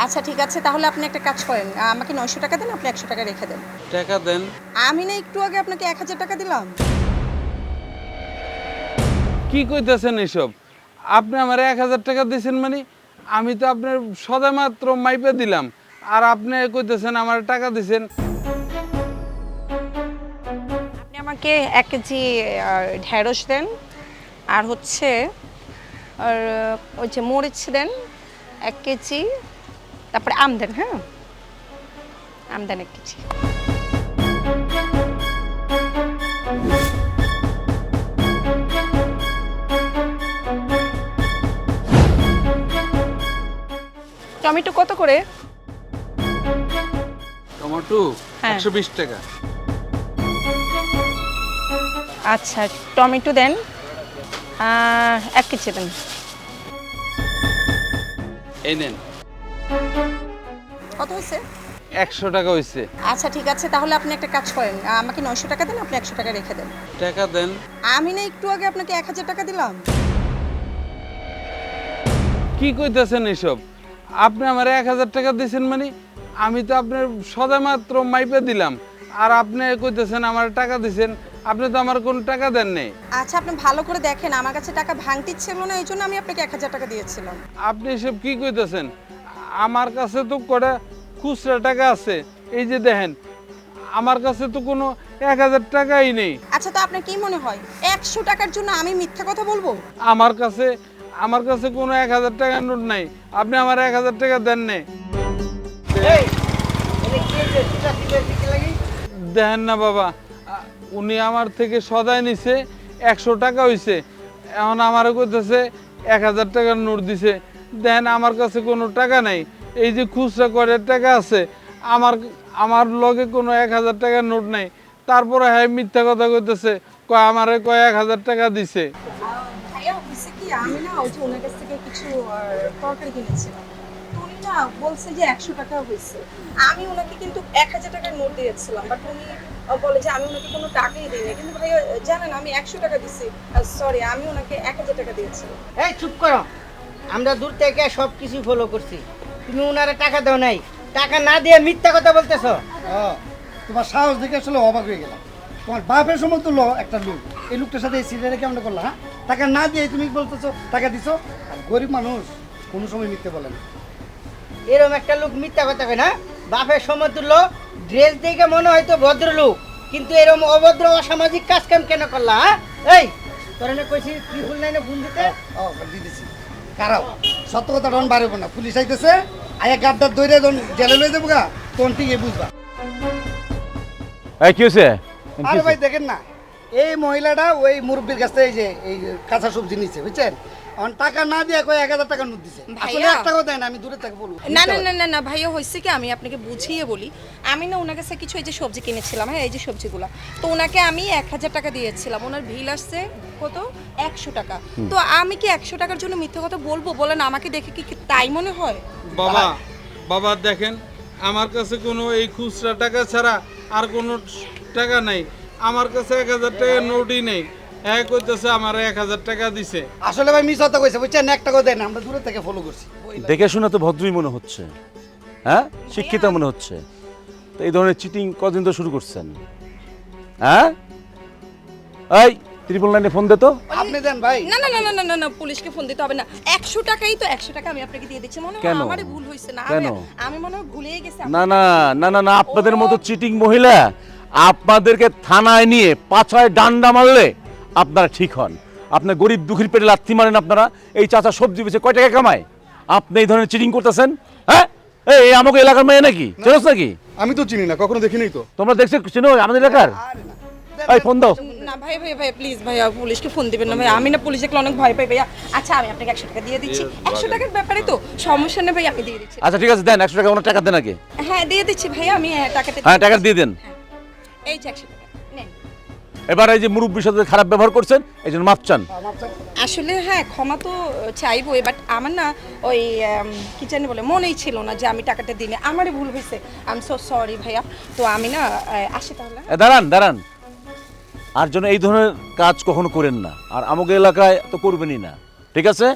আচ্ছা ঠিক আছে, তাহলে আপনি একটা কাজ করেন, আমাকে 900 টাকা দেন, আপনি 100 টাকা রেখে দেন। টাকা দেন। আমি না একটু আগে আপনাকে 1000 টাকা দিলাম। কি কইতেছেন এসব? আপনি আমার 1000 টাকা দিয়েছেন মানে? আমি তো আপনার সদা মাত্র মাইপে দিলাম, আর আপনি কইতেছেন আমার টাকা দিছেন। আপনি আমাকে 1 কেজি ঢেঁড়স দেন, আর হচ্ছে আর ওই যে মরিচ দেন 1 কেজি, তারপরে আম দেন। হ্যাঁ, আম দেন 1 কেজি। টমেটো কত করে? টমেটো হ্যাঁ। 120 টাকা। আচ্ছা, টমেটো দেন 1 কেজি দেন। এই নেন। কত হয়েছে? 100 টাকা হইছে। আচ্ছা ঠিক আছে, তাহলে আপনি একটা কাজ করেন, আমাকে 900 টাকা দেন, আপনি 100 টাকা রেখে দেন। টাকা দেন। আমি না একটু আগে আপনাকে 1000 টাকা দিলাম। কি কইতেছেন এসব? আপনি আমার 1000 টাকা দিয়েছেন মানে? আমি তো আপনার সদা মাত্র মাইপে দিলাম, আর আপনি কইতেছেন আমার টাকা দিছেন। আপনি তো আমার কোনো টাকা দেন নাই। আচ্ছা, আপনি ভালো করে দেখেন, আমার কাছে টাকা ভাঙতি ছিল না, এই জন্য আমি আপনাকে 1000 টাকা দিয়েছিলাম। আপনি এসব কি কইতেছেন? আমার কাছে তো কটা খুচরা টাকা আছে, এই যে দেখেন। আমার কাছে তো কোনো 1000 টাকাই নেই। আচ্ছা, তো আপনার কি মনে হয় 100 টাকার জন্য আমি মিথ্যা কথা বলবো? আমার কাছে কোনো 1000 টাকার নোট নাই। আপনি আমার 1000 টাকা দেন নাই। দেখেন না বাবা, উনি আমার থেকে সদাই নিছে 100 টাকা হইছে, এখন আমারও কইতেছে 1000 টাকার নোট দিছে। দেখেন আমার কাছে কোনো টাকা নাই, এই যে খুচরা করে টাকা আছে, আমার আমার লগে কোনো 1000 টাকার নোট নাই। তারপরে হ্যাঁ মিথ্যা কথা কইতেছে, কয় আমারে কয় 1000 টাকা দিছে। ভাইয়া হইছে কি, আমি না ওই যে ওনার কাছ থেকে কিছু তরকারি কিনেছিলাম, তো উনি না বলছে যে 100 টাকা হয়েছে। আমি ওনাকে কিন্তু 1000 টাকার নোট দিয়েছিলাম, বাট উনি বলে যে আমি ওনাকে কোনো টাকাই দিইনি। কিন্তু ভাইয়া জানেন আমি 100 টাকা দিছি, সরি, আমি ওনাকে 1000 টাকা দিয়েছিলাম। এই চুপ করো, আমরা দূর থেকে সব কিছু ফলো করছি। তুমি ওনারে টাকা দাও নাই, টাকা না দিয়ে মিথ্যা কথা বলতেছো। তোমার সাহস দেখে আসলে অবাক হয়ে গেলাম। তোমার বাপের সমতুল্য একটা লোক, এই লোকটার সাথে এই সিরিয়ালে কেমন করলা? হ্যাঁ, টাকা না দিয়ে তুমি বলতেছো টাকা দিছো। আর গরিব মানুষ কোনো সময় মিথ্যে বলে না। এরকম একটা লোক মিথ্যা কথা কয় না? বাপের সমতুল্য, ড্রেস দেখে মনে হয়তো ভদ্রলোক, কিন্তু এরকম অভদ্র অসামাজিক কাজ কাম কেন করলা? এই তোর না কইছি ত্রিপুল লাইনে ফোন দিতে। দিয়ে দিছি কারাও সত্য কথা ডন বাড়বো না, পুলিশ আইতেছে, আয়া গাড্ডার দৈরে জেলে লয়ে যাবো গা, তখন ঠিকই বুঝবা। এই কি হয়েছে? আরে ভাই দেখেন না, এই মহিলাটা ওই মুরব্বীর কাছ থেকে এই যে এই কাঁচা সবজি নিচ্ছে, বুঝছেন? এখন টাকা না দিয়ে কয় 1000 টাকা নোট দিছে, আসলে ভাইয়া। 1 টাকাও দেয় না। আমি দূরে থেকে বলবো না না না না না ভাইয়া, হয়েছে কি, আমি আপনাকে বুঝিয়ে বলি। আমি না ওনার কাছে কিছু এই যে সবজি কিনেছিলাম, হ্যাঁ এই যে সবজিগুলো, তো ওনাকে আমি 1000 টাকা দিয়েছিলাম। ওনার বিল আসছে কত? 100 টাকা। তো আমি কি 100 টাকার জন্য মিথ্যা কথা বলবো? বলেন, আমাকে দেখে কি তাই মনে হয়? বাবা বাবা দেখেন, আমার কাছে কোনো এই খুচরা টাকা ছাড়া আর কোনো টাকা নাই। আমার কাছে 1000 টাকার নোটই নেই। হ্যাঁ কইতেছে আমার 1000 টাকা দিছে। আসলে ভাই মিস কথা কইছে, বুঝছেন? 1 টাকাও দেয় না, আমরা দূরে থেকে ফলো করছি। দেখে শুনে তো ভদ্রই মনে হচ্ছে, হ্যাঁ শিক্ষিত মনে হচ্ছে। তো এই ধরনের চিটিং কদিন তো শুরু করছেন? হ্যাঁ এই ত্রিপল লাইনে ফোন দে তো। আপনি দেন ভাই। না না না না না না না, পুলিশকে ফোন দিতে হবে না। 100 টাকাই তো, 100 টাকা আমি আপনাকে দিয়ে দিচ্ছি। মনে হয় কেন? আমারই ভুল হয়েছে না, কেন? আমি মনে হয় ভুলেই গেছি। না না না না না, আপনাদের মতো চিটিং মহিলা আপনাদেরকে থানায় নিয়ে পাছায় ডান্ডা মারলে আপনারা ঠিক হন। আপনার গরিব দুঃখীর পেটে লাথি মারেন আপনারা। এই চাচা সবজি বেচে কয় টাকা কামায়, আপনি এই ধরনের চিটিং করতেছেন? হ্যাঁ এই আমাকে এলাকার মেয়ে নাকি, চেনোস নাকি? আমি তো চিনি না, কখনো দেখিনি তো। তোমরা দেখছো চিনো আমাদের এলাকার? এই ফোন দাও। না ভাই ভাই ভাই প্লিজ ভাইয়া, পুলিশকে ফোন দিবেন না ভাই, আমি না পুলিশ দেখলে অনেক ভয় পাই ভাইয়া। আচ্ছা, আমি আপনাকে 100 টাকা দিয়ে দিচ্ছি। 100 টাকার ব্যাপারে তো সমস্যা নেই ভাই, আমি দিয়ে দিচ্ছি। আচ্ছা ঠিক আছে দেন, 100 টাকা ওনার টাকা দেন আগে। হ্যাঁ দিয়ে দিচ্ছি ভাইয়া, আমি টাকাটা হ্যাঁ টাকা দিয়ে দেন। এই যে 100 টাকা নেন। এবার এই যে মুরব্বীর সাথে খারাপ ব্যবহার করছেন, এই জন্য মাপ চান। আসলে হ্যাঁ ক্ষমা তো চাইবই, বাট আমার না ওই কি জানি বলে মনেই ছিল না যে আমি টাকাটা দিই না। আমারই ভুল হয়েছে, আই এম সো সরি ভাইয়া। তো আমি না আসি তাহলে। দাঁড়ান দাঁড়ান, আর জন্য এই ধরনের কাজ কখনো করেন না, আর আমাদের এলাকায় তো করবেনই না, ঠিক আছে?